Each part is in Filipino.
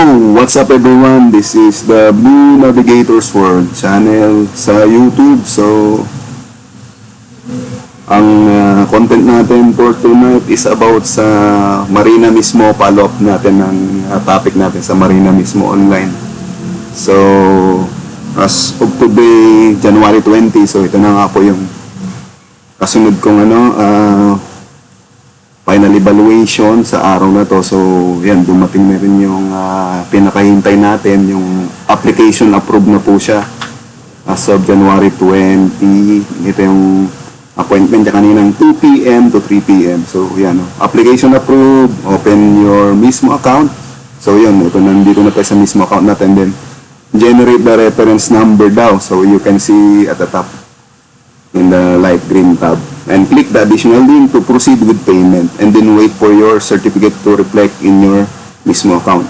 What's up everyone? This is the Blue Navigators World channel sa YouTube. So, ang content natin for tonight is about sa marina mismo, follow-up natin ng topic natin sa marina mismo online. So, as of today, January 20, so ito na nga po yung kasunod kong final evaluation sa araw na to. So, yan, dumating na rin yung pinakahintay natin, yung application approved na po siya as of January 20. Ito yung appointment niya kaninang 2 p.m. to 3 p.m. So, yan, application approved, open your mismo account. So, yun, ito nandito na tayo sa mismo account natin. Then, generate the reference number daw. So, you can see at the top in the light green tab. And click the additional link to proceed with payment, and then wait for your certificate to reflect in your mismo account.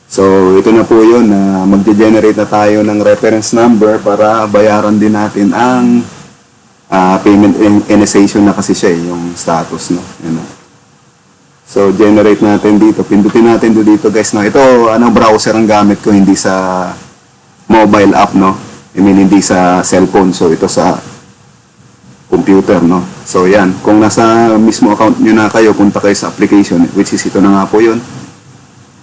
So, ito na po yun, mag-generate na tayo ng reference number para bayaran din natin ang payment initiation na kasi siya, yung status, no? Yan, no? So, generate natin dito. Pindutin natin dito, guys, no? Ito, browser ang gamit ko, hindi sa mobile app, no? I mean, hindi sa cellphone. So, ito sa computer, no? So, yan. Kung nasa mismo account nyo na kayo, punta kayo sa application, which is ito na nga po yun.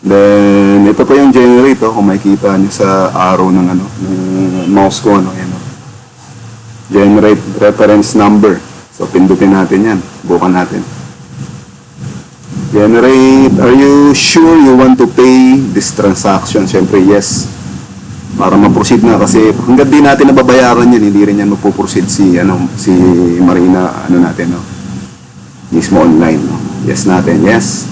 Then, ito po yung generate, kung makikita nyo sa arrow ng, ng mouse ko, no? Yan, no? Generate reference number. So, pindutin natin yan. Bukan natin. Generate. Are you sure you want to pay this transaction? Siyempre, yes. Para ma-proceed na, kasi hanggang di natin nababayaran yan, hindi rin yan magpo-proceed si Marina, natin, no? Mismo online, no? Yes natin, yes.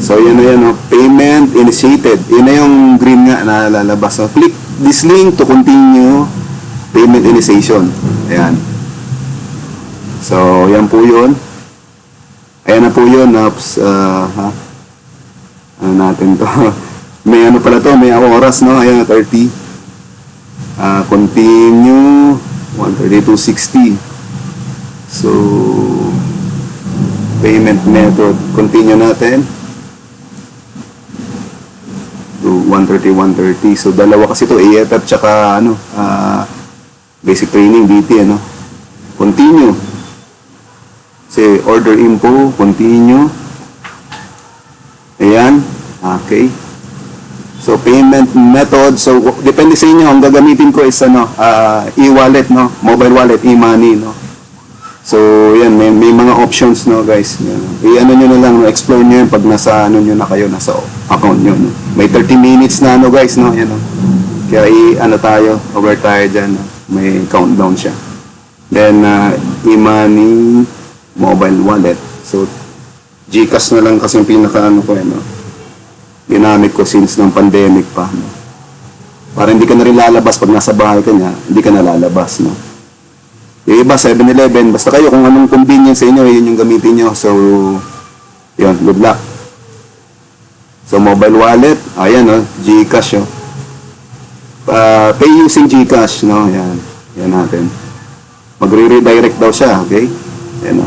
So, yan na yan, no? Payment initiated. Yun na yung green nga na lalabas, no? Click this link to continue payment initiation. Ayan. So, yan po yun. Ayan na po yun, ano natin to? May pala to, may oras, no? Ayan, 30. Continue, 132.60. So, payment method, continue natin to 130. So, dalawa kasi to, AFF tsaka, basic training, BT, Continue. Say, order info, continue. Ayan, okay. So, payment method. So, depende sa inyo. Ang gagamitin ko is e-wallet, no? Mobile wallet, e-money, no? So, yan. May mga options, no, guys? I-ano nyo na lang, no? Explore nyo yun pag nasa, nyo na kayo, nasa account nyo, no? May 30 minutes na, no, guys, no? Yan, no? Kaya, tayo, over tayo dyan, no? May countdown siya. Then, e-money, mobile wallet. So, GCash na lang kasi yung pinaka, ko, no? Ginamit ko since ng pandemic pa, no? Para hindi ka na rin lalabas pag nasa bahay ka niya, hindi ka na lalabas, no? Yung iba, 7-Eleven, basta kayo kung anong convenience sa inyo, yun yung gamitin nyo. So, yun, good luck. So, mobile wallet, ayan, no? GCash, oh. Pay using GCash, no? Yan, yan natin. Magre-redirect daw siya, okay? Yan, no?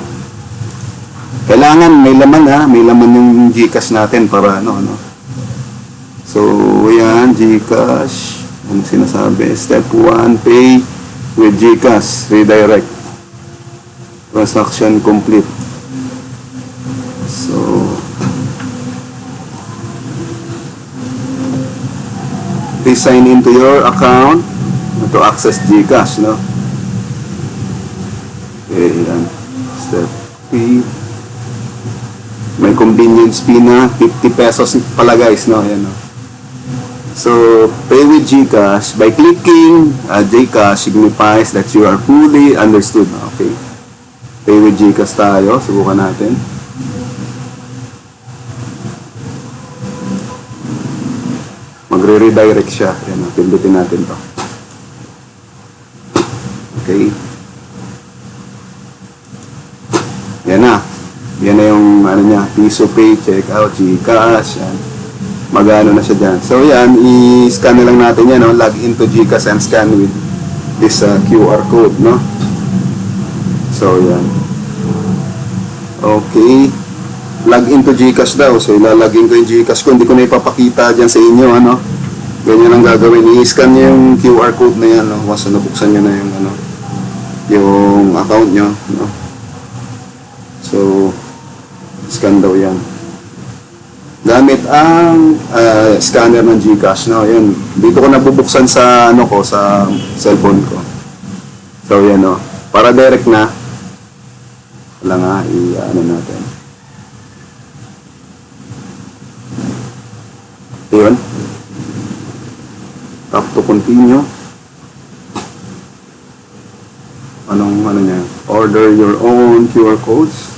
Kailangan may laman, may laman yung GCash natin para So, yan, GCash. Ano sinasabi? Step 1, pay with GCash. Redirect. Transaction complete. So, please sign into your account to access GCash, no? Okay, yan. Step 3. May convenience fee na 50 pesos pala, guys, no? Yan, no? So, pay with GCash. By clicking GCash signifies that you are fully understood. Okay. Pay with GCash tayo. Subukan natin. Magre-redirect siya. Yan, pindutin natin to. Okay. Yan na. Yan na yung niya, Piso Pay, check out, GCash, yan. Magano na siya dyan. So yan, i-scan na lang natin yan, no? Log into GCash and scan with this QR code, no? So yan. Okay. log into GCash daw. So ilalagin ko yung GCash ko. Hindi ko na ipapakita dyan sa inyo, ano. Ganyan ang gagawin. I-scan nyo yung QR code na yan, no? Once na nabuksan nyo na yung, ano, yung account nyo, no? So, scan daw yan. Gamit ang scanner ng GCash, no? Yun. Dito ko nabubuksan sa, ano ko, sa cellphone ko. So, yan, no? Para direct na. Wala nga, ano natin. Yun. Tap to continue. Anong ano niya? Order your own QR codes.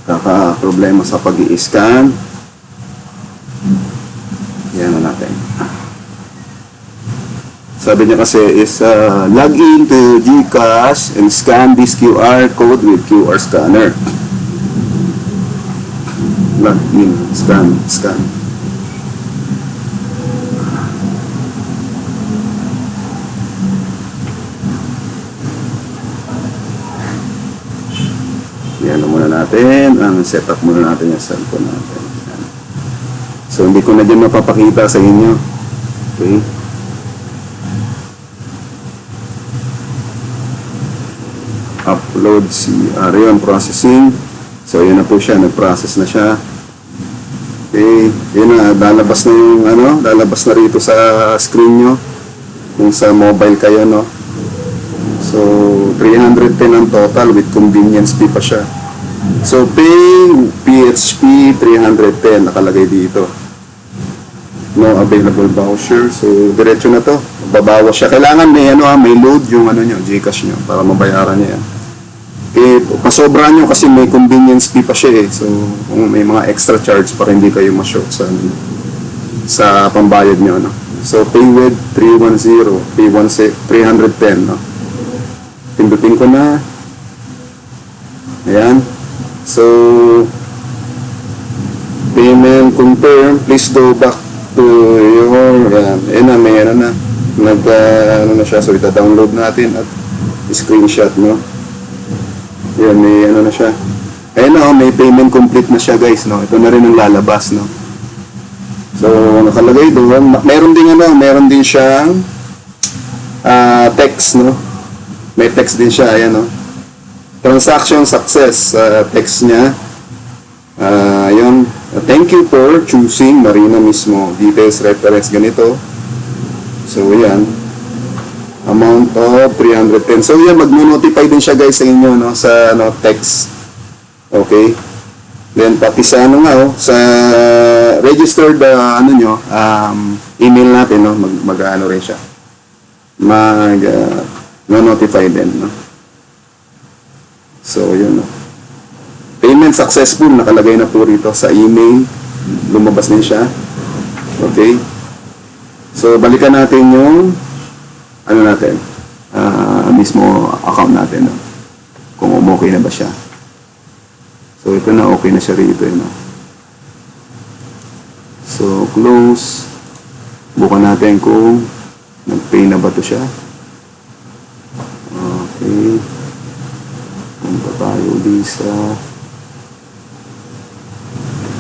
Kaka-problema sa pag-i-scan. Yan na natin. Sabi niya kasi is log in to GCash and scan this QR code with QR scanner. Log in, scan. Yan muna natin. Set up muna natin yung cellphone natin. Yan. So, hindi ko na dyan mapapakita sa inyo. Okay. Upload si Arion processing. So, yun na po siya. Nag-process na siya. Okay. Yun na. Lalabas na yung ano. Lalabas na rito sa screen nyo. Kung sa mobile kayo, no. So, 310 ang total with convenience fee pa siya. So, pay PHP 310 nakalagay dito. No available voucher. So, diretso na to. Babawas siya. Kailangan may ano, may load yung ano nyo, GCash nyo para mabayaran niya. Eh, pasobra nyo kasi may convenience fee pa siya eh. So, kung may mga extra charge para hindi kayo ma-short sa pambayad nyo, no. So, pay with 310, pay 310, no. Pindutin ko na. Ayan. So, payment confirm. Please go back to your, ayan na, may ano na. Ano na siya. So, ita-download natin at screenshot, no. Ayan, may ano na siya. Ayan na, may payment complete na siya, guys, no. Ito na rin ang lalabas, no. So, nakalagay doon. Meron din siyang text, no. May text din siya, ayan, no. Transaction success, text niya. Yun. Thank you for choosing Marina mismo. Details, reference, ganito. So, ayan. Amount of 310. So, yan, mag-notify din siya, guys, sa inyo, no, sa no, text. Okay. Then, pati sa, ano nga, oh, sa registered, ano nyo, email natin, no, mag-ano rin siya. Na-notify din, no? So, yun, no? Payment successful, nakalagay na po rito sa email. Lumabas din siya. Okay? So, balikan natin yung ano natin, mismo account natin, no? Kung okay na ba siya. So, ito na, okay na siya rito, no? So, close. Bukan natin kung nag-pay na ba ito siya. Okay. Punta tayo sa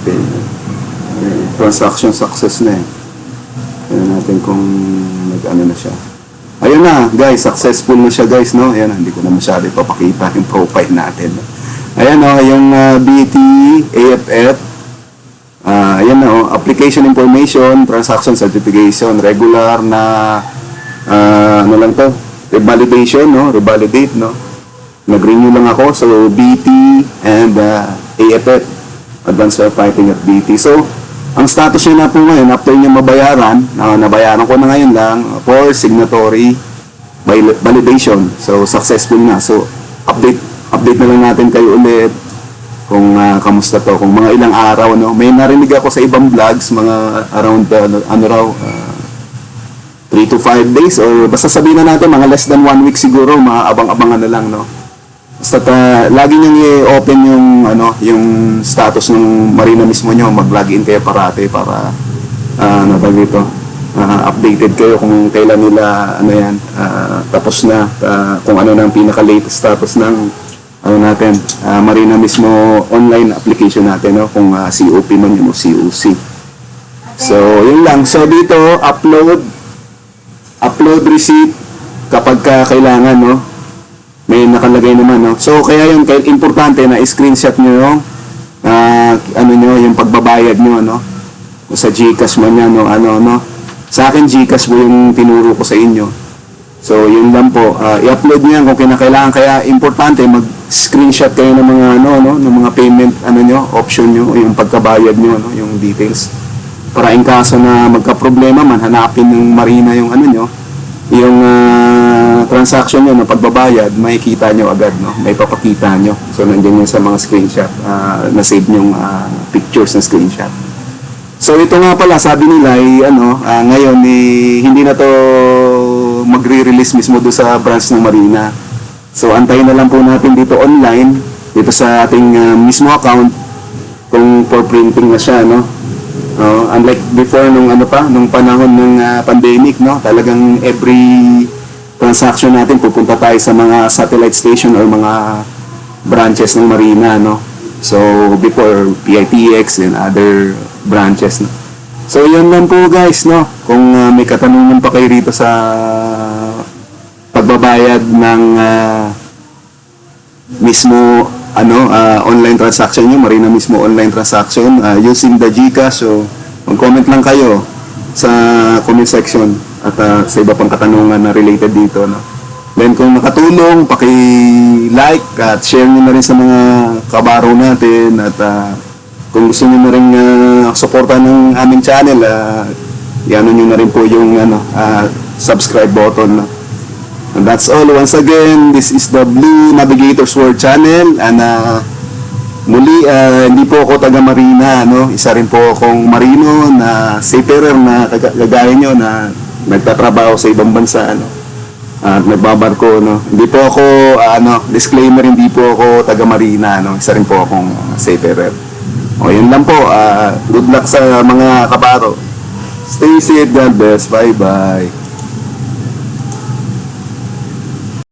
payment. Okay. Transaction success na eh. Tignan natin kung nag-ano na siya. Ayun na, guys. Successful na siya, guys, no? Ayan, hindi ko na masyado ipapakita yung profile natin. Ayan, no? Yung BT, AFF. Ayan, no? Application information, transaction certification, regular na ano lang to? Revalidation, no? Revalidate, no? Nag-renew lang ako. So, BT and AFF. Advanced Firefighting at BT. So, ang status niya na po ngayon, after niya mabayaran, nabayaran ko na ngayon lang for signatory validation. So, successful na. So, update na lang natin kayo ulit kung kamusta to. Kung mga ilang araw, no? May narinig ako sa ibang vlogs, mga around, 3 to 5 days or basta sabihin na natin mga less than 1 week siguro, mga abang-abangan na lang, no. Basta lagi niyo i-open yung ano, yung status ng Marina mismo niyo, mag-login kayo parati para dito, updated kayo kung kailan nila ano yan, tapos na kung ano na ang pinaka-latest status ng ano natin, Marina mismo online application natin, no? Kung COP man yun o COC. So, yun lang. So, dito, upload receipt kapag kailangan, no? May nakalagay naman, no? So, kaya yung importante na screenshot nyo yung ano nyo, yung pagbabayad nyo, no? Sa GCash man yan, no? Ano, no? Sa akin, GCash po yung tinuro ko sa inyo. So, yun lang po. I-upload nyo yan kung kinakailangan. Kaya, importante, mag-screenshot kayo ng mga, ano, no? Ng mga payment, ano nyo, option nyo, yung pagkabayad nyo, no? Yung details. Para in kaso na magka-problema man, hanapin ng Marina yung, ano nyo, yung transaction nyo na pagbabayad, makikita nyo agad, no? May papakita nyo. So, nandiyan yun sa mga screenshot, na-save nyong pictures na screenshot. So, ito nga pala, sabi nila, ngayon, hindi na to magre-release mismo doon sa branch ng Marina. So, antayin na lang po natin dito online, dito sa ating mismo account, kung for printing na siya, no? Unlike before nung panahon ng pandemic, no, talagang every transaction natin pupunta tayo sa mga satellite station or mga branches ng Marina, no. So before PITX and other branches, no. So yun lang po guys, no. Kung may katanungan pa kayo rito sa pagbabayad ng mismo online transaction nyo, Marina mismo online transaction using the GCash. So, mag-comment lang kayo sa comment section at sa iba pang katanungan na related dito, no? Then, kung nakatulong, paki-like at share nyo na rin sa mga kabaro natin at kung gusto nyo na rin suporta ng aming channel, i-ano nyo na rin po yung subscribe button, no? And that's all. Once again, this is the Blue Navigators World Channel. And muli, hindi po ako taga Marina, no? Isa rin po akong marino na seafarer na kagaya nyo na nagtatrabaho sa ibang bansa, no? At nagbabarko, no? Hindi po ako, disclaimer, hindi po ako taga Marina, no? Isa rin po akong seafarer. O, yun lang po. Good luck sa mga kabaro. Stay safe, God bless. Bye-bye.